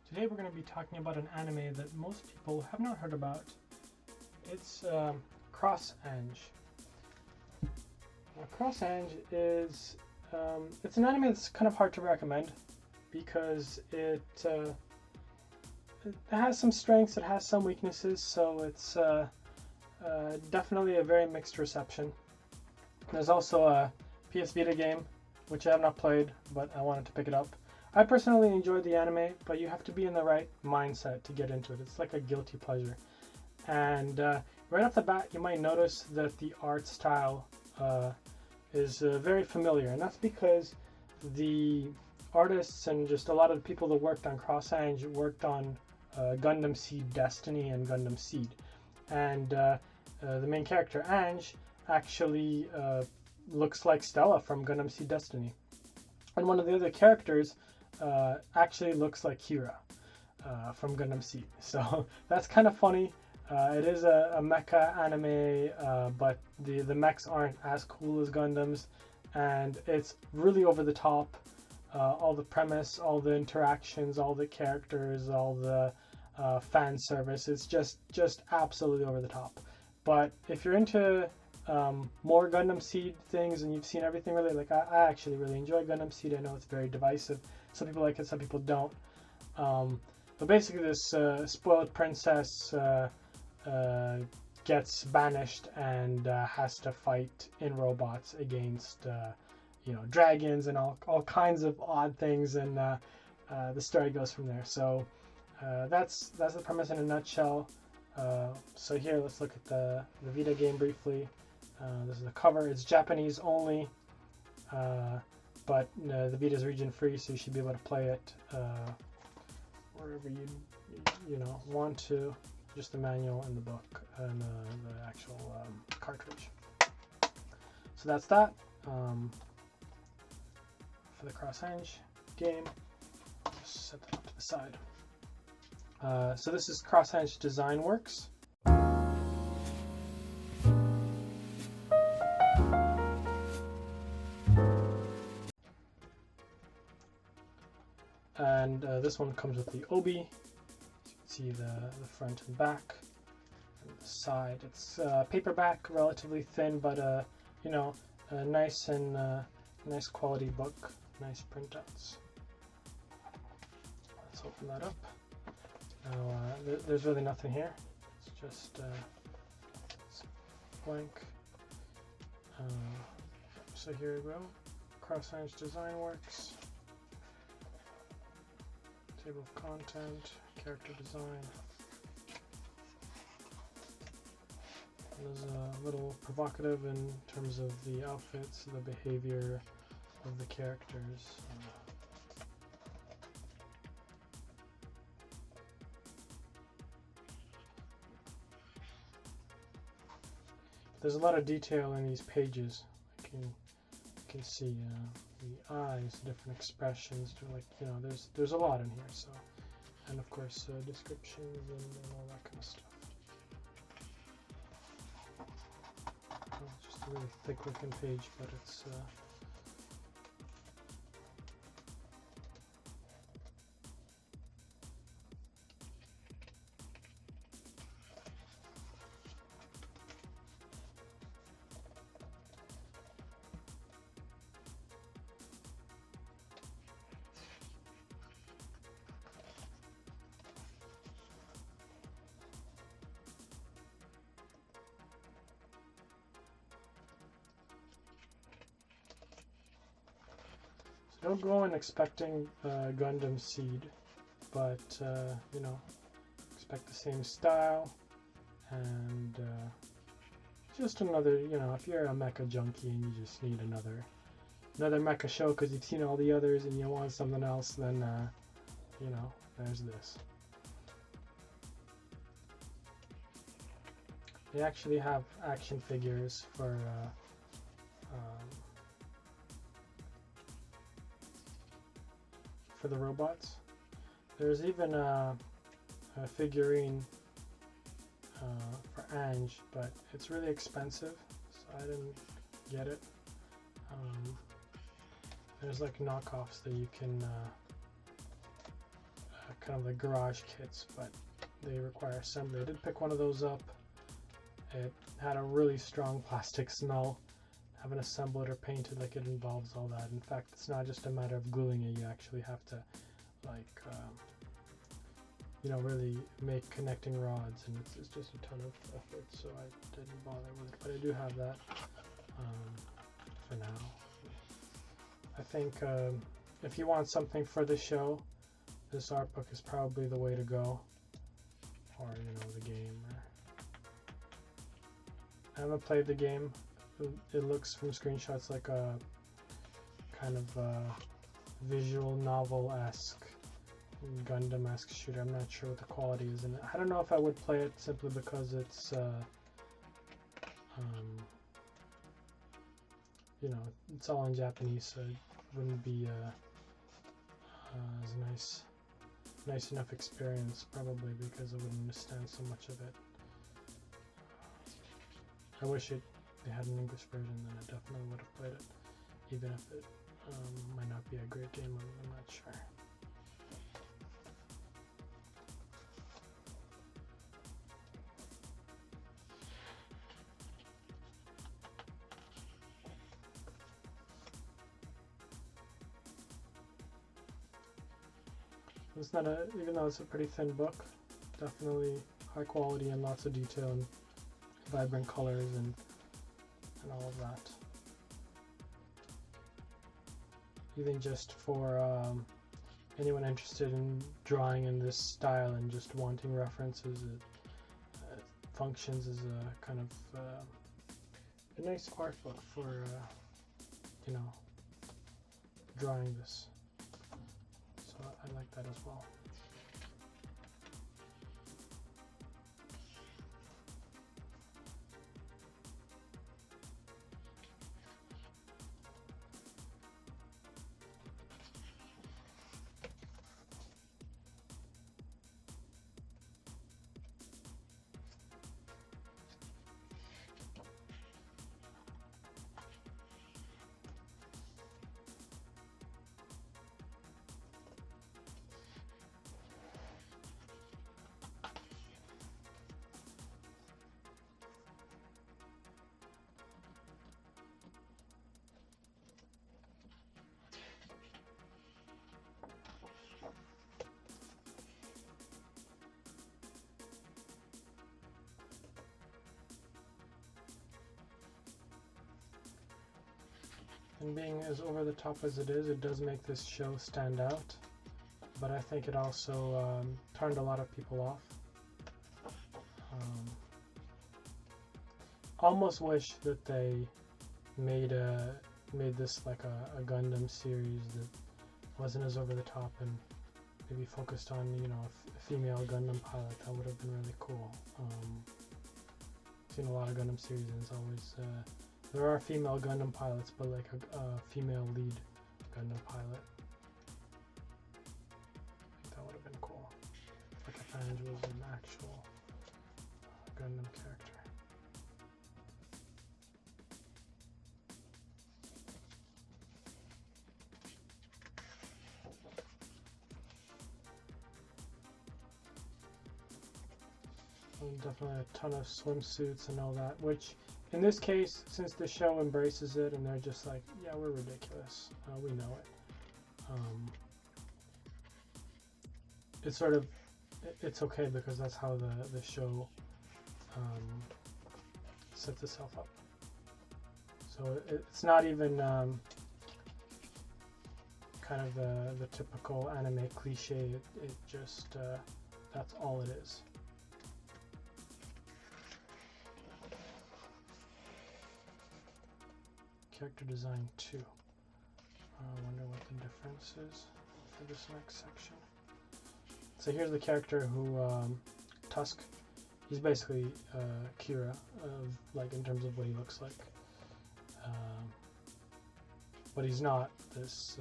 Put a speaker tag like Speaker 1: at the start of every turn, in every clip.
Speaker 1: Today we're going to be talking about an anime that most people have not heard about. It's Cross Ange. Cross Ange is it's an anime that's kind of hard to recommend because it has some strengths, it has some weaknesses, so it's definitely a very mixed reception. There's also a PS Vita game, which I have not played, but I wanted to pick it up. I personally enjoyed the anime, but you have to be in the right mindset to get into it. It's like a guilty pleasure. And right off the bat, you might notice that the art style is very familiar, and that's because the artists and just a lot of the people that worked on Cross Ange worked on Gundam Seed Destiny and Gundam Seed. And the main character, Ange, actually looks like Stella from Gundam Seed Destiny. And one of the other characters actually looks like Kira from Gundam Seed. So that's kind of funny. It is a mecha anime, but the mechs aren't as cool as Gundams, and it's really over the top. All the premise, all the interactions, all the characters, all the fan service, it's just absolutely over the top. But if you're into more Gundam Seed things and you've seen everything, really, like I actually really enjoy Gundam Seed. I know it's very divisive. Some people like it, some people don't. But basically, this spoiled princess gets banished and has to fight in robots against dragons and all kinds of odd things, and the story goes from there. So that's the premise in a nutshell. So here, let's look at the Vita game briefly. This is the cover. It's Japanese only, but the Vita is region free, so you should be able to play it wherever you want to. Just the manual and the book and the actual cartridge. So that's that for the Cross Ange game. Just set that off to the side. So this is Cross Ange Design Works. And this one comes with the obi. See the front and back and the side. It's paperback, relatively thin, but a nice and nice quality book, nice printouts. Let's open that up. Now there's really nothing here. It's just it's blank. So here we go. Cross Ange Design Works. Table of content. Character design. It was a little provocative in terms of the outfits, the behavior of the characters. There's a lot of detail in these pages. You can see the eyes, different expressions. There's a lot in here. So. And of course, descriptions and all that kind of stuff. It's just a really thick looking page, but it's don't go in expecting Gundam Seed, but expect the same style and just another. If you're a mecha junkie and you just need another mecha show because you've seen all the others and you want something else, then there's this. They actually have action figures for. For the robots. There's even a figurine for Ange, but it's really expensive, so I didn't get it. There's like knockoffs that you can kind of like garage kits, but they require assembly. I did pick one of those up. It had a really strong plastic smell. Having assembled or painted, like, it involves all that. In fact, it's not just a matter of gluing it. You actually have to, like, you know, really make connecting rods, and it's just a ton of effort, so I didn't bother with it. But I do have that for now. I think if you want something for the show, this art book is probably the way to go, or, you know, the game. I haven't played the game. It looks from screenshots like a kind of visual novel-esque, Gundam-esque shooter. I'm not sure what the quality is in it. I don't know if I would play it simply because it's you know, it's all in Japanese, so it wouldn't be as nice enough experience, probably, because I wouldn't understand so much of it. I wish they had an English version, then I definitely would have played it, even if it might not be a great game. I'm not sure. It's not even though it's a pretty thin book, definitely high quality and lots of detail and vibrant colors and all of that. Even just for anyone interested in drawing in this style and just wanting references, it functions as a kind of a nice art book for you know, drawing this. So I like that as well. And being as over the top as it is, it does make this show stand out. But I think it also turned a lot of people off. Almost wish that they made this like a Gundam series that wasn't as over the top and maybe focused on, you know, a female Gundam pilot. That would have been really cool. I've seen a lot of Gundam series, and it's always there are female Gundam pilots, but like a female lead Gundam pilot. I think that would have been cool. Like if Ange was an actual Gundam character. And definitely a ton of swimsuits and all that, which in this case, since the show embraces it and they're just like, yeah, we're ridiculous, we know it. It's sort of, it's okay because that's how the show sets itself up. So it's not even kind of the typical anime cliche. It just that's all it is. Character design 2. I wonder what the difference is for this next section. So here's the character who, Tusk, he's basically Kira, like in terms of what he looks like. But he's not this,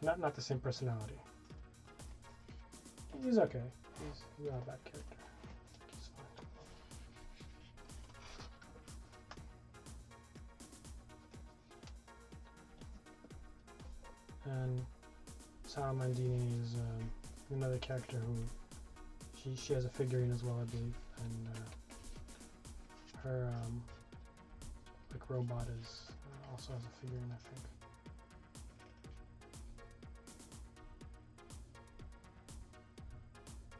Speaker 1: not the same personality. He's okay. He's not a bad character. And Sara Mandini is another character who she has a figurine as well, I believe, and her like robot is also has a figurine, I think.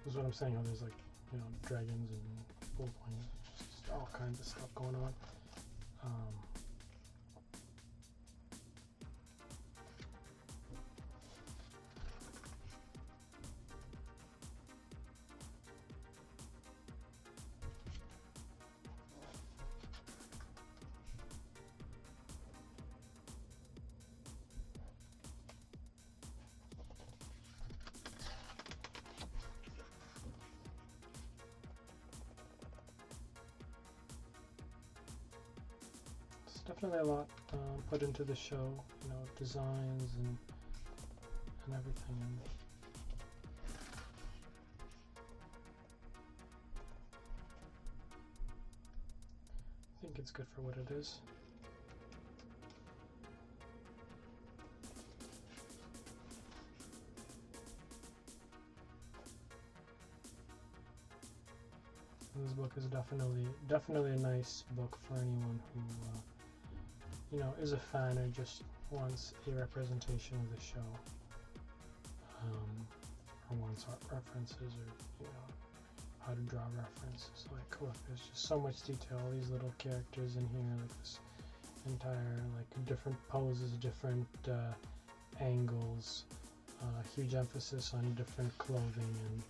Speaker 1: This is what I'm saying. How there's like, you know, dragons and people playing, just all kinds of stuff going on. Definitely a lot put into the show, you know, designs and everything. And I think it's good for what it is. This book is definitely a nice book for anyone who you know, is a fan or just wants a representation of the show, or wants art references, or you know, how to draw references. Like, look, there's just so much detail. All these little characters in here, like this entire, like different poses, different angles, huge emphasis on different clothing and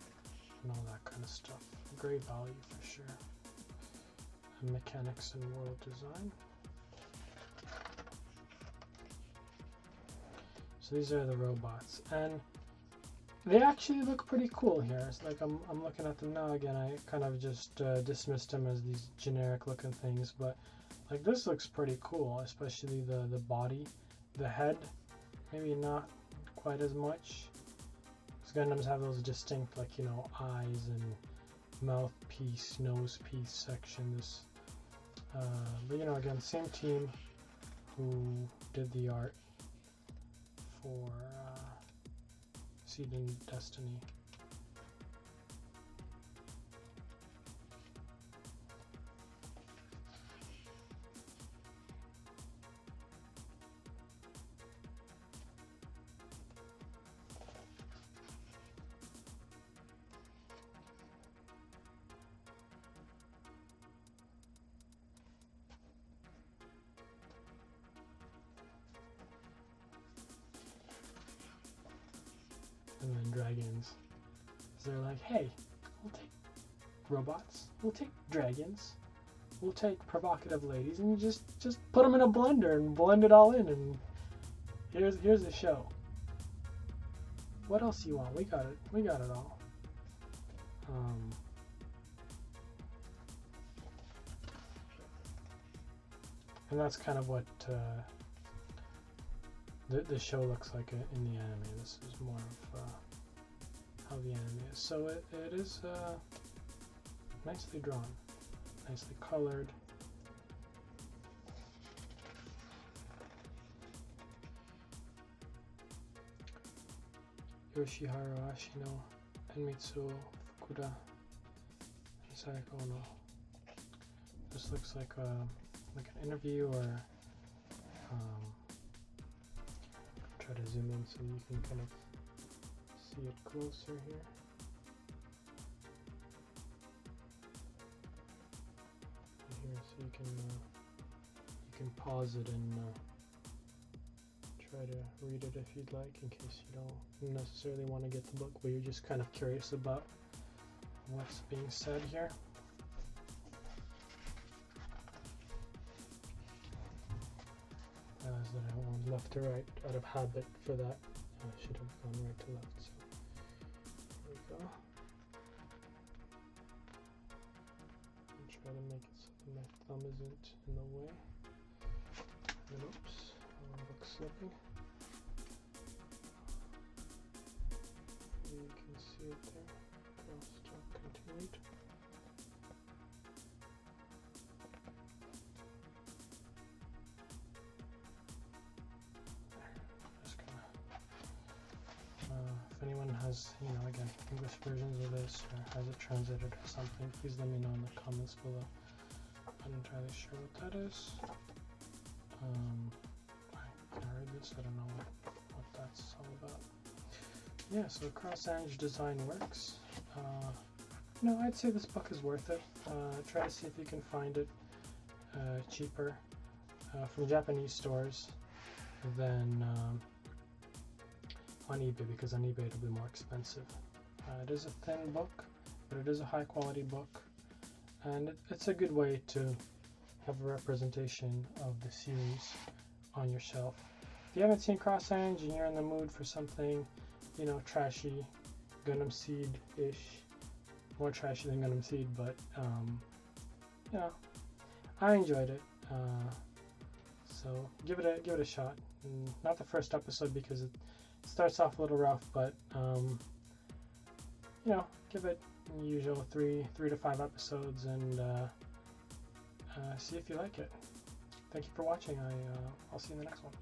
Speaker 1: all that kind of stuff. Great value for sure. And mechanics and world design. So these are the robots, and they actually look pretty cool here. It's like I'm looking at them now again. I kind of just dismissed them as these generic looking things, but like this looks pretty cool, especially the body, the head, maybe not quite as much. Because Gundams have those distinct, like, you know, eyes and mouthpiece, nose piece sections. But you know, again, same team who did the art for Seed and Destiny. And then dragons. They're like, hey, we'll take robots, we'll take dragons, we'll take provocative ladies, and you just put them in a blender and blend it all in, and here's the show. What else do you want? We got it all. And that's kind of what the show looks like in the anime. This is more of how the anime is. So it is nicely drawn, nicely colored. Yoshiharu Ashino and Mitsuo Fukuda and Sayaka Ono. This looks like an interview, or try to zoom in so you can kind of see it closer here. And here, so you can pause it and try to read it if you'd like, in case you don't necessarily want to get the book, but you're just kind of curious about what's being said here. That I went left to right out of habit for that. I should have gone right to left. So there we go. And try to make it so that my thumb isn't in the way. And oops, wrong book slipping. You can see it there. Crosstalk continued. has, you know, again, English versions of this, or has it translated or something, please let me know in the comments below. I'm not entirely sure what that is. Can I read this? I don't know what that's all about. Yeah, so Cross Ange design works. No, I'd say this book is worth it. Try to see if you can find it cheaper from Japanese stores than on eBay, because on eBay it'll be more expensive. It is a thin book, but it is a high quality book, and it's a good way to have a representation of the series on your shelf. If you haven't seen Cross Ange and you're in the mood for something, you know, trashy, Gundam Seed-ish, more trashy than Gundam Seed, but you know, I enjoyed it. So give it a shot. Not the first episode because it starts off a little rough, but you know, give it the usual 3 to 5 episodes and see if you like it. Thank you for watching. I'll see you in the next one.